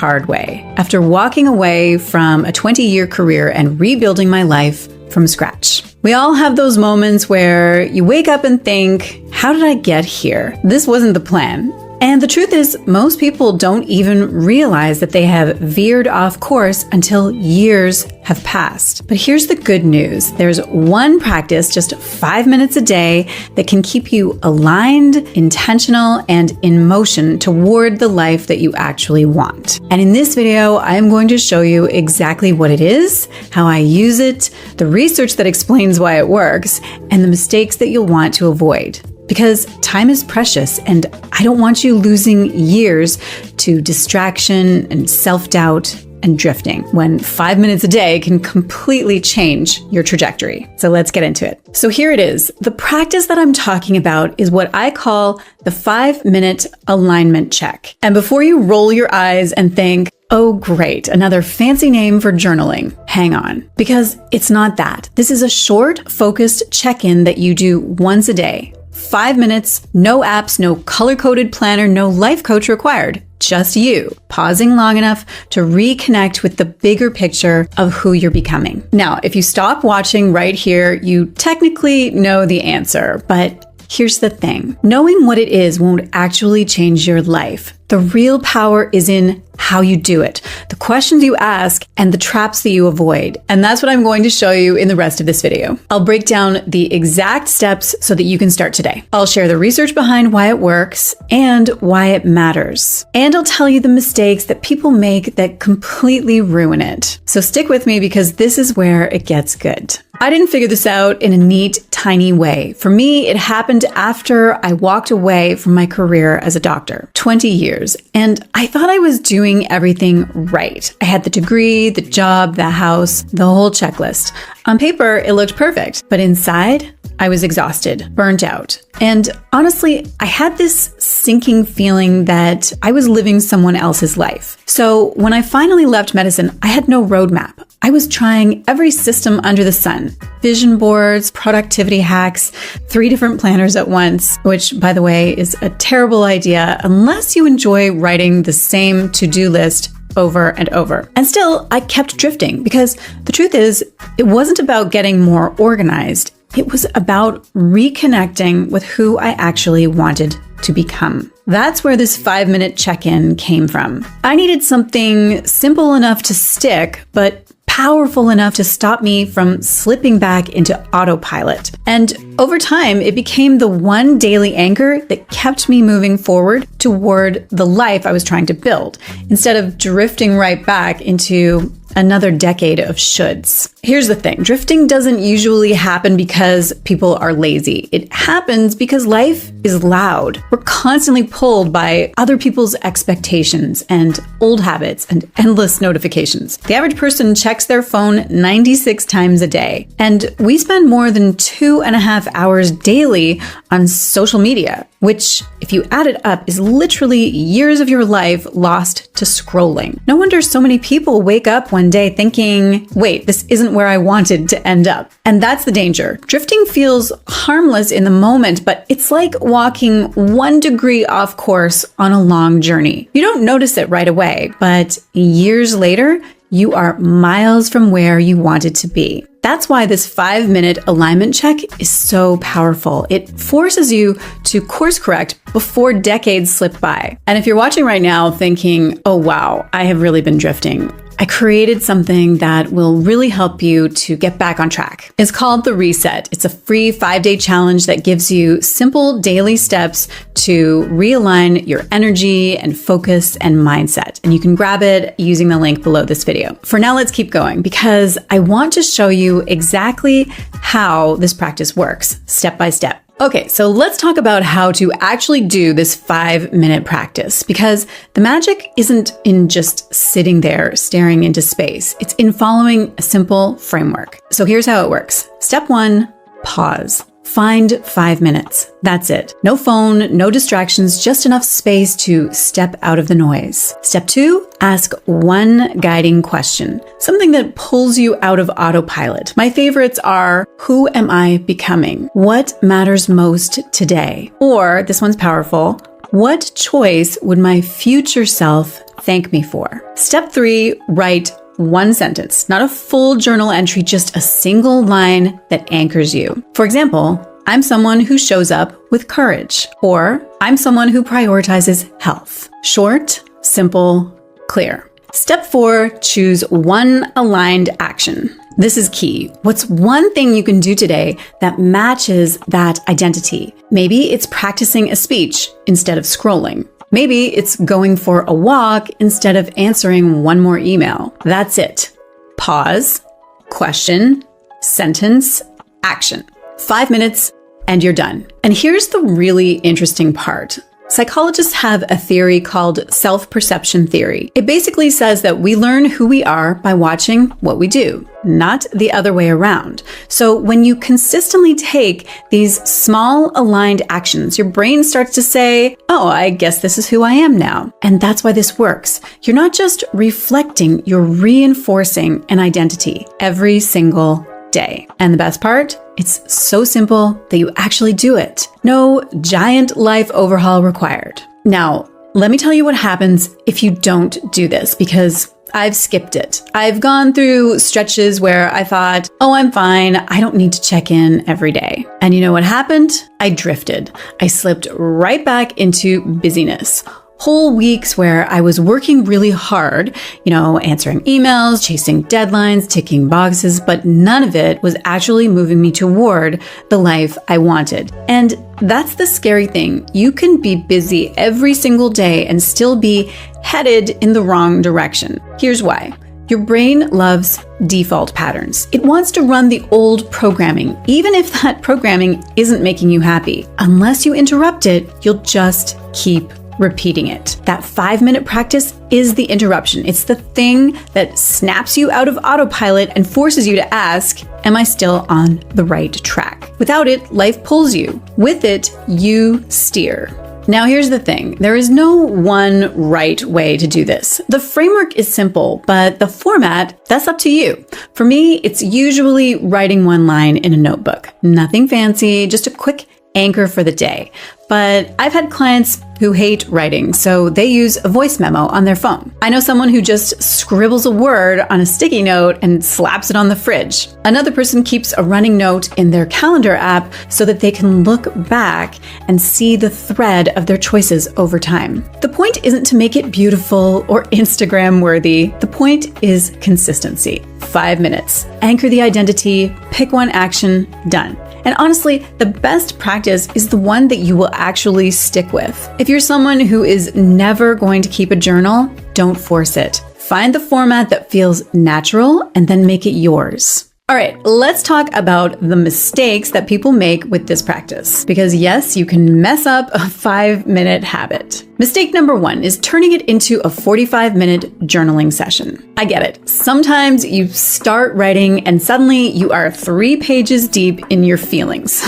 hard way after walking away from a 20-year career and rebuilding my life from scratch. We all have those moments where you wake up and think, how did I get here? This wasn't the plan. And the truth is, most people don't even realize that they have veered off course until years have passed. But here's the good news. There's one practice, just 5 minutes a day, that can keep you aligned, intentional, and in motion toward the life that you actually want. And in this video, I'm going to show you exactly what it is, how I use it, the research that explains why it works, and the mistakes that you'll want to avoid. Because time is precious, and I don't want you losing years to distraction and self-doubt and drifting, when 5 minutes a day can completely change your trajectory. So let's get into it. So here it is. The practice that I'm talking about is what I call the 5-minute alignment check. And before you roll your eyes and think, oh great, another fancy name for journaling, hang on. Because it's not that. This is a short, focused check-in that you do once a day. 5 minutes, no apps, no color-coded planner, no life coach required. Just you, pausing long enough to reconnect with the bigger picture of who you're becoming. Now, if you stop watching right here, you technically know the answer, but here's the thing. Knowing what it is won't actually change your life. The real power is in how you do it, the questions you ask, and the traps that you avoid. And that's what I'm going to show you in the rest of this video. I'll break down the exact steps so that you can start today. I'll share the research behind why it works and why it matters. And I'll tell you the mistakes that people make that completely ruin it. So stick with me because this is where it gets good. I didn't figure this out in a neat, tiny way. For me, it happened after I walked away from my career as a doctor, 20 years, and I thought I was doing everything right. I had the degree, the job, the house, the whole checklist. On paper, it looked perfect, but inside, I was exhausted, burnt out. And honestly, I had this sinking feeling that I was living someone else's life. So when I finally left medicine, I had no roadmap. I was trying every system under the sun. Vision boards, productivity hacks, 3 different planners at once, which, by the way, is a terrible idea unless you enjoy writing the same to-do list over and over. And still, I kept drifting because the truth is, it wasn't about getting more organized. It was about reconnecting with who I actually wanted to become. That's where this 5-minute check-in came from. I needed something simple enough to stick, but powerful enough to stop me from slipping back into autopilot. And over time, it became the one daily anchor that kept me moving forward toward the life I was trying to build, instead of drifting right back into another decade of shoulds. Here's the thing. Drifting doesn't usually happen because people are lazy. It happens because life is loud. We're constantly pulled by other people's expectations and old habits and endless notifications. The average person checks their phone 96 times a day, and we spend more than 2.5 hours daily on social media, which, if you add it up, is literally years of your life lost to scrolling. No wonder so many people wake up one day thinking, wait, this isn't where I wanted to end up. And that's the danger. Drifting feels harmless in the moment, but it's like walking 1 degree off course on a long journey. You don't notice it right away, but years later, you are miles from where you wanted to be. That's why this 5-minute alignment check is so powerful. It forces you to course correct before decades slip by. And if you're watching right now thinking, oh wow, I have really been drifting, I created something that will really help you to get back on track. It's called The Reset. It's a free 5-day challenge that gives you simple daily steps to realign your energy and focus and mindset. And you can grab it using the link below this video. For now, let's keep going because I want to show you exactly how this practice works, step by step. Okay, so let's talk about how to actually do this 5-minute practice, because the magic isn't in just sitting there staring into space. It's in following a simple framework. So here's how it works. Step 1, pause. Find 5 minutes. That's it. No phone, no distractions, just enough space to step out of the noise. Step 2, ask one guiding question, something that pulls you out of autopilot. My favorites are, who am I becoming? What matters most today? Or, this one's powerful, What choice would my future self thank me for? Step 3, write one sentence, not a full journal entry, just a single line that anchors you. For example, I'm someone who shows up with courage, or I'm someone who prioritizes health. Short, simple, clear. Step 4, choose one aligned action. This is key. What's one thing you can do today that matches that identity? Maybe it's practicing a speech instead of scrolling. Maybe it's going for a walk instead of answering one more email. That's it. Pause, question, sentence, action. 5 minutes and you're done. And here's the really interesting part. Psychologists have a theory called self-perception theory. It basically says that we learn who we are by watching what we do, not the other way around. So when you consistently take these small aligned actions, your brain starts to say, oh, I guess this is who I am now. And that's why this works. You're not just reflecting, you're reinforcing an identity every single day. And the best part? It's so simple that you actually do it. No giant life overhaul required. Now, let me tell you what happens if you don't do this, because I've skipped it. I've gone through stretches where I thought, oh, I'm fine. I don't need to check in every day. And you know what happened? I drifted. I slipped right back into busyness. Whole weeks where I was working really hard, answering emails, chasing deadlines, ticking boxes, but none of it was actually moving me toward the life I wanted. And that's the scary thing. You can be busy every single day and still be headed in the wrong direction. Here's why. Your brain loves default patterns. It wants to run the old programming, even if that programming isn't making you happy. Unless you interrupt it, you'll just keep repeating it. That 5-minute practice is the interruption. It's the thing that snaps you out of autopilot and forces you to ask, am I still on the right track? Without it, life pulls you. With it, you steer. Now, here's the thing. There is no one right way to do this. The framework is simple, but the format, that's up to you. For me, it's usually writing one line in a notebook. Nothing fancy, just a quick anchor for the day. But I've had clients who hate writing, so they use a voice memo on their phone. I know someone who just scribbles a word on a sticky note and slaps it on the fridge. Another person keeps a running note in their calendar app so that they can look back and see the thread of their choices over time. The point isn't to make it beautiful or Instagram worthy. The point is consistency. 5 minutes. Anchor the identity, pick one action, done. And honestly, the best practice is the one that you will actually stick with. If you're someone who is never going to keep a journal, don't force it. Find the format that feels natural and then make it yours. All right, let's talk about the mistakes that people make with this practice. Because yes, you can mess up a 5-minute habit. Mistake number 1 is turning it into a 45-minute journaling session. I get it. Sometimes you start writing and suddenly you are 3 pages deep in your feelings.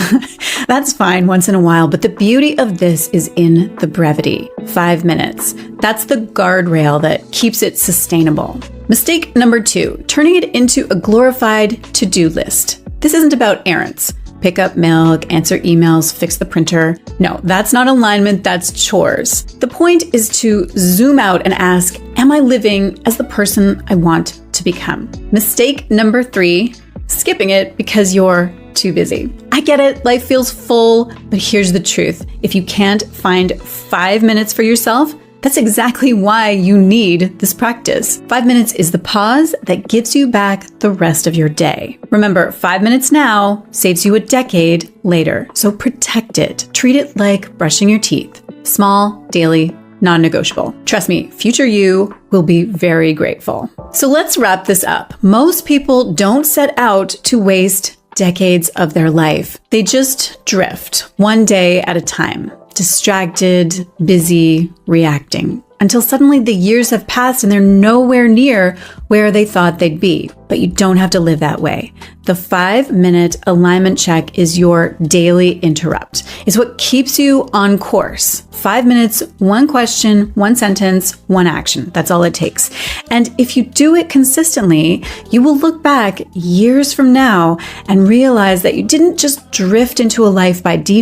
That's fine once in a while, but the beauty of this is in the brevity. 5 minutes. That's the guardrail that keeps it sustainable. Mistake number 2, turning it into a glorified to-do list. This isn't about errands. Pick up milk, answer emails, fix the printer. No, that's not alignment, that's chores. The point is to zoom out and ask, am I living as the person I want to become? Mistake number 3, skipping it because you're too busy. I get it, life feels full, but here's the truth. If you can't find 5 minutes for yourself, that's exactly why you need this practice. 5 minutes is the pause that gives you back the rest of your day. Remember, 5 minutes now saves you a decade later, so protect it. Treat it like brushing your teeth. Small, daily, non-negotiable. Trust me, future you will be very grateful. So let's wrap this up. Most people don't set out to waste decades of their life. They just drift one day at a time. Distracted, busy, reacting, until suddenly the years have passed and they're nowhere near where they thought they'd be. But you don't have to live that way. The 5-minute alignment check is your daily interrupt. It's what keeps you on course. 5 minutes, one question, one sentence, one action. That's all it takes. And if you do it consistently, you will look back years from now and realize that you didn't just drift into a life by default.